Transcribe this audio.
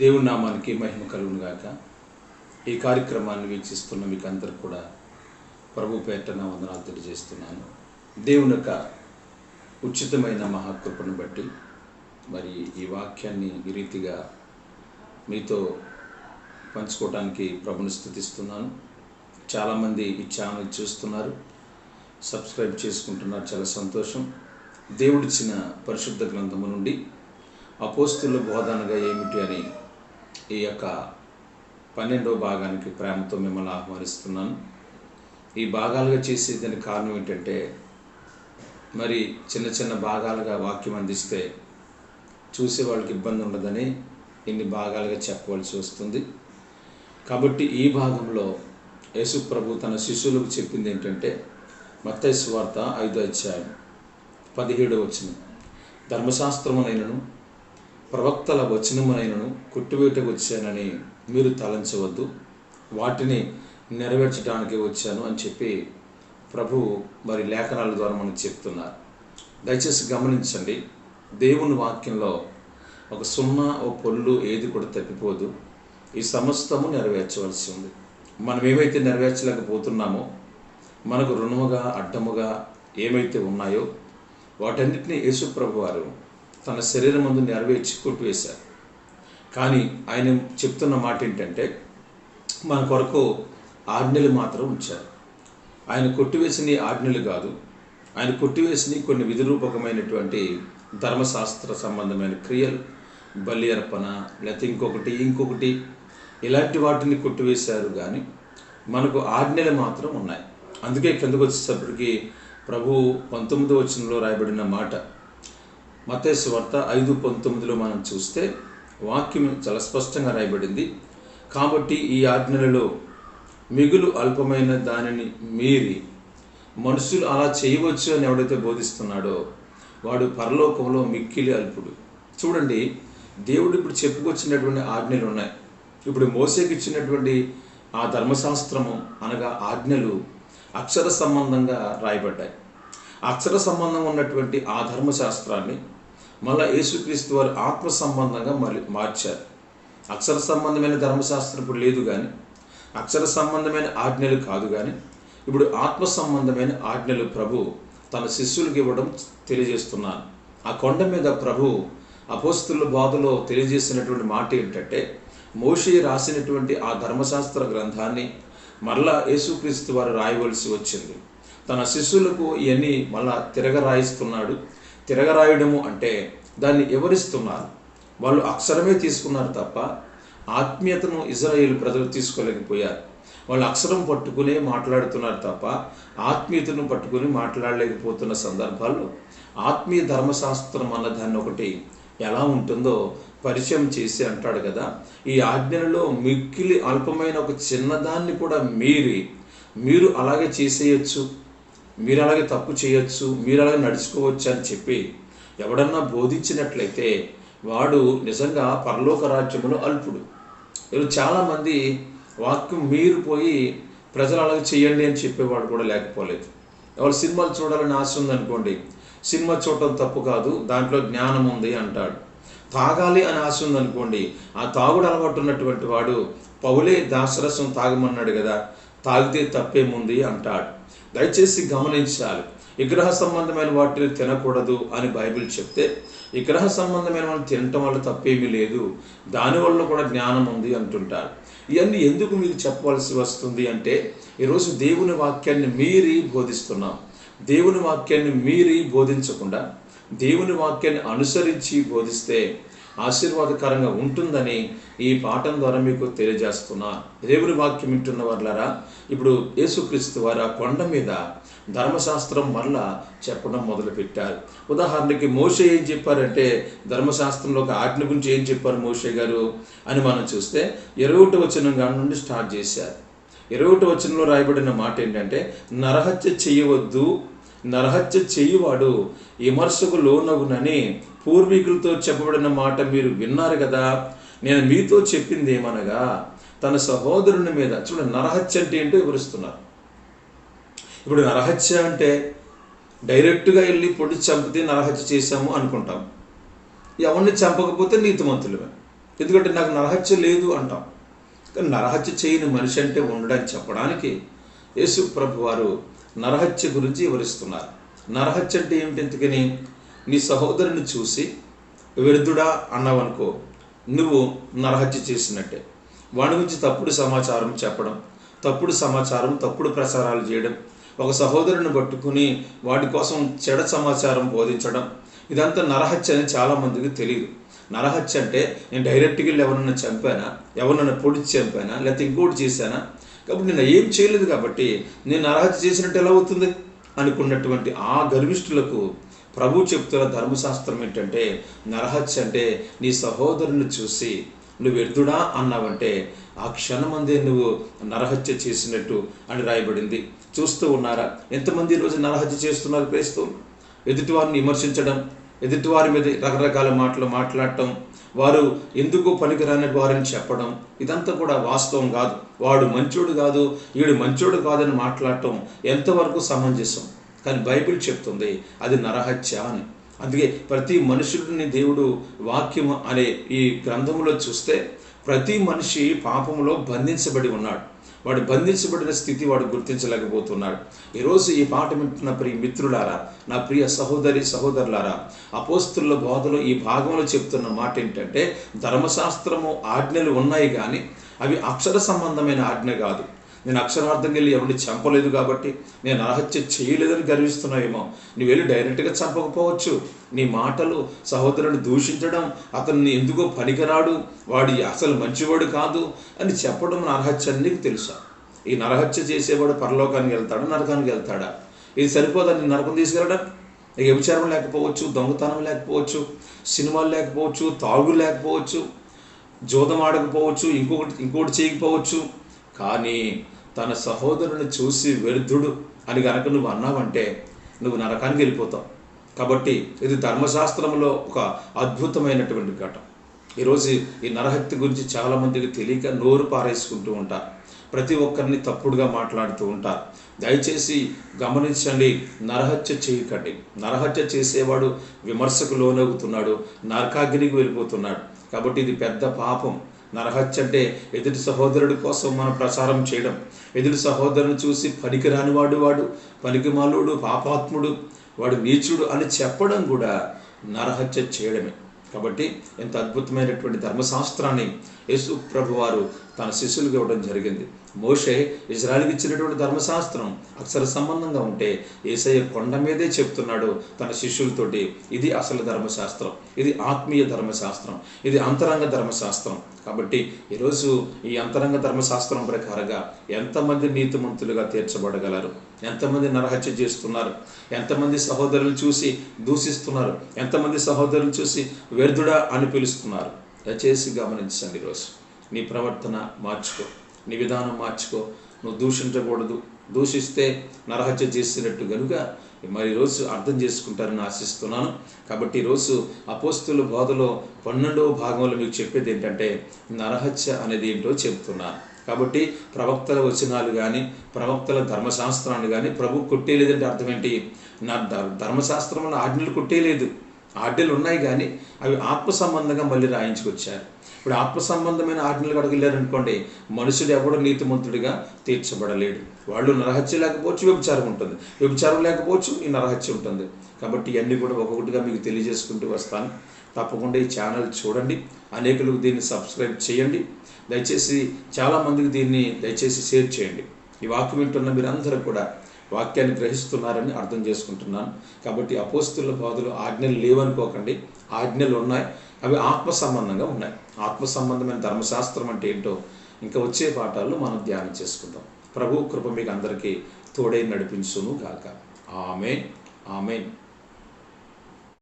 దేవుని నామానికి మహిమ కలుగును గాక. ఈ కార్యక్రమాన్ని వీక్షిస్తున్న మీకు అందరికి కూడా ప్రభు పేరిట నా వందనాలు తెలియజేస్తున్నాను. దేవుని యొక్క ఉచితమైన మహాకృపను బట్టి మరి ఈ వాక్యాన్ని ఈ రీతిగా మీతో పంచుకోవడానికి ప్రభుని స్తుతిస్తున్నాను. చాలామంది ఈ ఛానల్ చూస్తున్నారు, సబ్స్క్రైబ్ చేసుకుంటున్నారు, చాలా సంతోషం. దేవుడిచ్చిన పరిశుద్ధ గ్రంథము నుండి అపోస్తుల బోధనగా ఏమిటి అని ఈ యొక్క 12వ భాగానికి ప్రేమతో మిమ్మల్ని ఆహ్వానిస్తున్నాను. ఈ భాగాలుగా చేసేదానికి కారణం ఏంటంటే, మరి చిన్న చిన్న భాగాలుగా వాక్యం అందిస్తే చూసే వాళ్ళకి ఇబ్బంది ఉండదని ఇన్ని భాగాలుగా చెప్పవలసి వస్తుంది. కాబట్టి ఈ భాగంలో యేసు ప్రభు తన శిష్యులకు చెప్పింది ఏంటంటే, మత్తయి సువార్త 5వ అధ్యాయం 17వ వచనం, ధర్మశాస్త్రమునైనను ప్రవక్తల వచనమునైనను కొట్టివేటకు వచ్చానని మీరు తలంచవద్దు, వాటిని నెరవేర్చడానికి వచ్చాను అని చెప్పి ప్రభు మరి లేఖనాల ద్వారా మనకు చెప్తున్నారు. దయచేసి గమనించండి, దేవుని వాక్యంలో ఒక సున్నా ఓ పొల్లు ఏది కూడా తప్పిపోదు. ఈ సమస్తము నెరవేర్చవలసి ఉంది. మనం ఏమైతే నెరవేర్చలేకపోతున్నామో, మనకు రుణముగా అడ్డముగా ఏమైతే ఉన్నాయో వాటన్నిటినీ యేసు ప్రభు వారు తన శరీరం ముందు నెరవేర్చి కొట్టివేశారు. కానీ ఆయన చెప్తున్న మాట ఏంటంటే, మన కొరకు ఆజ్ఞలు మాత్రం ఉంచారు. ఆయన కొట్టివేసిన ఆజ్ఞలు కాదు, ఆయన కొట్టివేసిన కొన్ని విధిరూపకమైనటువంటి ధర్మశాస్త్ర సంబంధమైన క్రియలు, బలి అర్పణ, లేకపోతే ఇంకొకటి ఇలాంటి వాటిని కొట్టివేశారు. కానీ మనకు ఆజ్ఞలు మాత్రం ఉన్నాయి. అందుకే కిందకు వచ్చేటప్పటికి ప్రభు 19వ వచనంలో రాయబడిన మాట, మత్తయి సువార్త 5:19లో మనం చూస్తే వాక్యం చాలా స్పష్టంగా రాయబడింది. కాబట్టి ఈ ఆజ్ఞలలో మిగులు అల్పమైన దానిని మీరి మనుషులు అలా చేయవచ్చు అని ఎవడైతే బోధిస్తున్నాడో వాడు పరలోకంలో మిక్కిలి అల్పుడు. చూడండి, దేవుడు ఇప్పుడు చెప్పుకొచ్చినటువంటి ఆజ్ఞలు ఉన్నాయి. ఇప్పుడు మోసేకి ఇచ్చినటువంటి ఆ ధర్మశాస్త్రము అనగా ఆజ్ఞలు అక్షర సంబంధంగా రాయబడ్డాయి. అక్షర సంబంధం ఉన్నటువంటి ఆ ధర్మశాస్త్రాన్ని మళ్ళీ యేసుక్రీస్తు వారు ఆత్మ సంబంధంగా మార్చారు. అక్షర సంబంధమైన ధర్మశాస్త్రం ఇప్పుడు లేదు, కానీ అక్షర సంబంధమైన ఆజ్ఞలు కాదు, కానీ ఇప్పుడు ఆత్మ సంబంధమైన ఆజ్ఞలు ప్రభు తన శిష్యులకు ఇవ్వడం తెలియజేస్తున్నాను. ఆ కొండ మీద ప్రభు అపోస్తుల బోధలో తెలియజేసినటువంటి మాట ఏంటంటే, మోషే రాసినటువంటి ఆ ధర్మశాస్త్ర గ్రంథాన్ని మరలా యేసుక్రీస్తు వారు రాయవలసి వచ్చింది. తన శిష్యులకు ఇవన్నీ మళ్ళా తిరగరాయిస్తున్నాడు. తిరగరాయడము అంటే దాన్ని వివరిస్తున్నారు. వాళ్ళు అక్షరమే తీసుకున్నారు తప్ప ఆత్మీయతను ఇజ్రాయేలు ప్రజలు తీసుకోలేకపోయారు. వాళ్ళు అక్షరం పట్టుకునే మాట్లాడుతున్నారు తప్ప ఆత్మీయతను పట్టుకుని మాట్లాడలేకపోతున్న సందర్భాల్లో ఆత్మీయ ధర్మశాస్త్రం అన్న దాన్ని ఒకటి ఎలా ఉంటుందో పరిచయం చేసి అంటాడు కదా, ఈ ఆజ్ఞలలో మిక్కిలి అల్పమైన ఒక చిన్నదాన్ని కూడా మీరు అలాగే చేసేయచ్చు, మీరు అలాగే తప్పు చేయొచ్చు, మీరు అలాగే నడుచుకోవచ్చు అని చెప్పి ఎవడన్నా బోధించినట్లయితే వాడు నిజంగా పరలోక రాజ్యములో అల్పుడు. ఈరోజు చాలామంది వాక్యం మీరు పోయి ప్రజలు అలాగే చేయండి అని చెప్పేవాడు కూడా లేకపోలేదు. ఎవరు సినిమాలు చూడాలని ఆశ ఉందనుకోండి, సినిమా చూడటం తప్పు కాదు, దాంట్లో జ్ఞానం ఉంది అంటాడు. తాగాలి అని ఆశ ఉందనుకోండి, ఆ తాగుడు అలవాటు ఉన్నటువంటి వాడు పౌలే దాసరసం తాగమన్నాడు కదా, తాగితే తప్పేముంది అంటాడు. దయచేసి గమనించాలి, విగ్రహ సంబంధమైన వాటిని తినకూడదు అని బైబిల్ చెప్తే విగ్రహ సంబంధమైన వాళ్ళు తినటం వల్ల తప్పేమీ లేదు, దానివల్ల కూడా జ్ఞానం ఉంది అంటుంటారు. ఇవన్నీ ఎందుకు మీకు చెప్పవలసి వస్తుంది అంటే, ఈరోజు దేవుని వాక్యాన్ని మీరి బోధిస్తున్నాం. దేవుని వాక్యాన్ని మీరి బోధించకుండా దేవుని వాక్యాన్ని అనుసరించి బోధిస్తే ఆశీర్వాదకరంగా ఉంటుందని ఈ పాఠం ద్వారా మీకు తెలియజేస్తున్నా. దేవుని వాక్యం వింటున్న వాళ్ళారా, ఇప్పుడు యేసుక్రీస్తు వారు ఆ కొండ మీద ధర్మశాస్త్రం మరలా చెప్పడం మొదలుపెట్టారు. ఉదాహరణకి మోషే ఏం చెప్పారంటే, ధర్మశాస్త్రంలో ఒక ఆజ్ఞ గురించి ఏం చెప్పారు మోషే గారు అని మనం చూస్తే 21వ వచనం నుండి స్టార్ట్ చేశారు. 21వ వచనంలో రాయబడిన మాట ఏంటంటే, నరహత్య చేయవద్దు, నరహత్య చేయువాడు విమర్శకు లోనగునని పూర్వీకులతో చెప్పబడిన మాట మీరు విన్నారు కదా, నేను మీతో చెప్పింది ఏమనగా తన సహోదరుని మీద. చూడండి, నరహత్య అంటే ఏంటో వివరిస్తున్నారు. ఇప్పుడు నరహత్య అంటే డైరెక్ట్గా వెళ్ళి పొడి చంపితే నరహత్య చేశాము అనుకుంటాం. ఎవరిని చంపకపోతే నీతిమంతులమే. ఎందుకంటే నాకు నరహత్య లేదు అంటాం. కానీ నరహత్య చేయని మనిషి అంటే ఉండడని చెప్పడానికి యేసు ప్రభు వారు నరహత్య గురించి వివరిస్తున్నారు. నరహత్య అంటే ఏమిటి? ఎందుకని నీ సహోదరుని చూసి వ్యర్థుడా అన్నావనుకో, నువ్వు నరహత్య చేసినట్టే. వాడి గురించి తప్పుడు సమాచారం చెప్పడం, తప్పుడు ప్రచారాలు చేయడం, ఒక సహోదరుని పట్టుకుని వాడి కోసం చెడ సమాచారం బోధించడం, ఇదంతా నరహత్య అని చాలామందికి తెలియదు. నరహత్య అంటే నేను డైరెక్ట్గా వెళ్ళి ఎవరన్నా చంపానా, ఎవరన్నా పొడిచి చంపానా, లేకపోతే ఇంకోటి చేశానా, కాబట్టి నేను ఏం చేయలేదు కాబట్టి నేను నరహత్య చేసినట్టు ఎలా అవుతుంది అనుకున్నటువంటి ఆ గర్విష్ఠులకు ప్రభు చెప్తున్న ధర్మశాస్త్రం ఏంటంటే, నరహత్య అంటే నీ సహోదరుని చూసి నువ్వు వ్యర్థుడా అన్నావంటే ఆ క్షణమందే నువ్వు నరహత్య చేసినట్టు అని రాయబడింది. చూస్తూ ఉన్నారా ఎంతమంది ఈరోజు నరహత్య చేస్తున్నారు? క్రైస్తవులు ఎదుటివారిని విమర్శించడం, ఎదుటివారి మీద రకరకాల మాటలు మాట్లాడటం, వారు ఎందుకు పనికిరాని వారిని చెప్పడం, ఇదంతా కూడా వాస్తవం కాదు. వాడు మంచోడు కాదు, వీడు మంచోడు కాదని మాట్లాడటం ఎంతవరకు సమంజసం? కానీ బైబిల్ చెప్తుంది అది నరహత్య అని. అందుకే ప్రతి మనుషుడిని దేవుడు వాక్యం అనే ఈ గ్రంథంలో చూస్తే ప్రతి మనిషి పాపములో బంధించబడి ఉన్నాడు. వాడు బంధించబడిన స్థితి వాడు గుర్తించలేకపోతున్నాడు. ఈరోజు ఈ పాట వింటున్న ప్రియ మిత్రులారా, నా ప్రియ సహోదరులారా, అపోస్తుల బోధలో ఈ భాగంలో చెప్తున్న మాట ఏంటంటే, ధర్మశాస్త్రము ఆజ్ఞలు ఉన్నాయి కానీ అవి అక్షర సంబంధమైన ఆజ్ఞ కాదు. నేను అక్షరార్థంగా వెళ్ళి ఎవరిని చంపలేదు కాబట్టి నేను నరహత్య చేయలేదని గర్విస్తున్నావేమో. నువ్వు వెళ్ళి డైరెక్ట్గా చంపకపోవచ్చు. నీ మాటలు సహోదరుని దూషించడం, అతన్ని ఎందుకో పనికిరాడు, వాడి అసలు మంచివాడు కాదు అని చెప్పడం నరహత్య అని నీకు తెలుసా? ఈ నరహత్య చేసేవాడు పరలోకానికి వెళ్తాడా, నరకానికి వెళ్తాడా? ఇది సరిపోదా నీ నరకం తీసుకెళ్ళడం? వ్యభిచారం లేకపోవచ్చు, దొంగతనం లేకపోవచ్చు, సినిమాలు లేకపోవచ్చు, తాగుడు లేకపోవచ్చు, జోదం ఆడకపోవచ్చు, ఇంకోటి చేయకపోవచ్చు, కానీ తన సహోదరుని చూసి వ్యర్థుడు అని గనక నువ్వు అన్నావంటే నువ్వు నరకానికి వెళ్ళిపోతావు. కాబట్టి ఇది ధర్మశాస్త్రంలో ఒక అద్భుతమైనటువంటి ఘట్టం. ఈరోజు ఈ నరహత్య గురించి చాలామందికి తెలియక నోరు పారేసుకుంటూ ఉంటారు. ప్రతి ఒక్కరిని తప్పుడుగా మాట్లాడుతూ ఉంటారు. దయచేసి గమనించండి, నరహత్య చేయకండి. నరహత్య చేసేవాడు విమర్శకు లోనవుతున్నాడు, నరకాగ్నికి వెళ్ళిపోతున్నాడు. కాబట్టి ఇది పెద్ద పాపం. నరహత్య అంటే ఎదుటి సహోదరుడి కోసం మనం ప్రచారం చేయడం, ఎదుటి సహోదరుని చూసి పనికిరానివాడు, వాడు పనికిమాలుడు, పాపాత్ముడు, వాడు నీచుడు అని చెప్పడం కూడా నరహత్య చేయడమే. కాబట్టి ఎంత అద్భుతమైనటువంటి ధర్మశాస్త్రాన్ని యేసు ప్రభు వారు తన శిష్యులకు ఇవ్వడం జరిగింది. మోషే ఇజ్రాయెలుకి ఇచ్చినటువంటి ధర్మశాస్త్రం అక్షర సంబంధంగా ఉంటే యేసయ్య కొండ మీదే చెప్తున్నాడు తన శిష్యులతోటి, ఇది అసలు ధర్మశాస్త్రం, ఇది ఆత్మీయ ధర్మశాస్త్రం, ఇది అంతరంగ ధర్మశాస్త్రం. కాబట్టి ఈరోజు ఈ అంతరంగ ధర్మశాస్త్రం ప్రకారంగా ఎంతమంది నీతిమంతులుగా తీర్చబడగలరు? ఎంతమంది నరహత్య చేస్తున్నారు? ఎంతమంది సహోదరులు చూసి దూషిస్తున్నారు? ఎంతమంది సహోదరులు చూసి వ్యర్థుడా అని పిలుస్తున్నారు? దయచేసి గమనించండి. ఈరోజు నీ ప్రవర్తన మార్చుకో, నీ విధానం మార్చుకో. నువ్వు దూషించకూడదు. దూషిస్తే నరహత్య చేసినట్టు కనుక మరి ఈరోజు అర్థం చేసుకుంటారని ఆశిస్తున్నాను. కాబట్టి ఈరోజు అపోస్తుల బోధలో 12వ భాగంలో మీకు చెప్పేది ఏంటంటే, నరహత్య అనేది ఏంటో చెప్తున్నాను. కాబట్టి ప్రవక్తల వచనాలు కానీ ప్రవక్తల ధర్మశాస్త్రాన్ని కానీ ప్రభు కొట్టేయలేదంటే అర్థం ఏంటి? నా ధర్మశాస్త్రంలో ఆజ్ఞలు కొట్టేయలేదు. ఆజ్ఞలు ఉన్నాయి కానీ అవి ఆత్మ సంబంధంగా మళ్ళీ రాయించుకొచ్చారు. ఇప్పుడు ఆత్మ సంబంధమైన ఆజ్ఞలు అడగలేరనుకోండి, మనుషుడు ఎవడు నీతిమంతుడిగా తీర్చబడలేడు. వాళ్ళు నరహత్య లేకపోవచ్చు, వ్యభిచారం ఉంటుంది, వ్యభిచారం లేకపోవచ్చు, ఈ నరహత్య ఉంటుంది. కాబట్టి ఇవన్నీ కూడా ఒక్కొక్కటిగా మీకు తెలియజేసుకుంటూ వస్తాను. తప్పకుండా ఈ ఛానల్ చూడండి, అనేకులకు దీన్ని సబ్స్క్రైబ్ చేయండి. దయచేసి చాలామందికి దీన్ని దయచేసి షేర్ చేయండి. ఈ వాక్యం వింటున్న మీరందరూ కూడా వాక్యాన్ని గ్రహిస్తున్నారని అర్థం చేసుకుంటున్నాను. కాబట్టి అపోస్తుల బోధలో ఆజ్ఞలు లేవనుకోకండి, ఆజ్ఞలు ఉన్నాయి, అవి ఆత్మ సంబంధంగా ఉన్నాయి. ఆత్మ సంబంధమైన ధర్మశాస్త్రం అంటే ఏంటో ఇంకా వచ్చే పాఠాల్లో మనం ధ్యానం చేసుకుందాం. ప్రభు కృప మీకు అందరికీ తోడై నడిపించును గాక. ఆమేన్, ఆమేన్.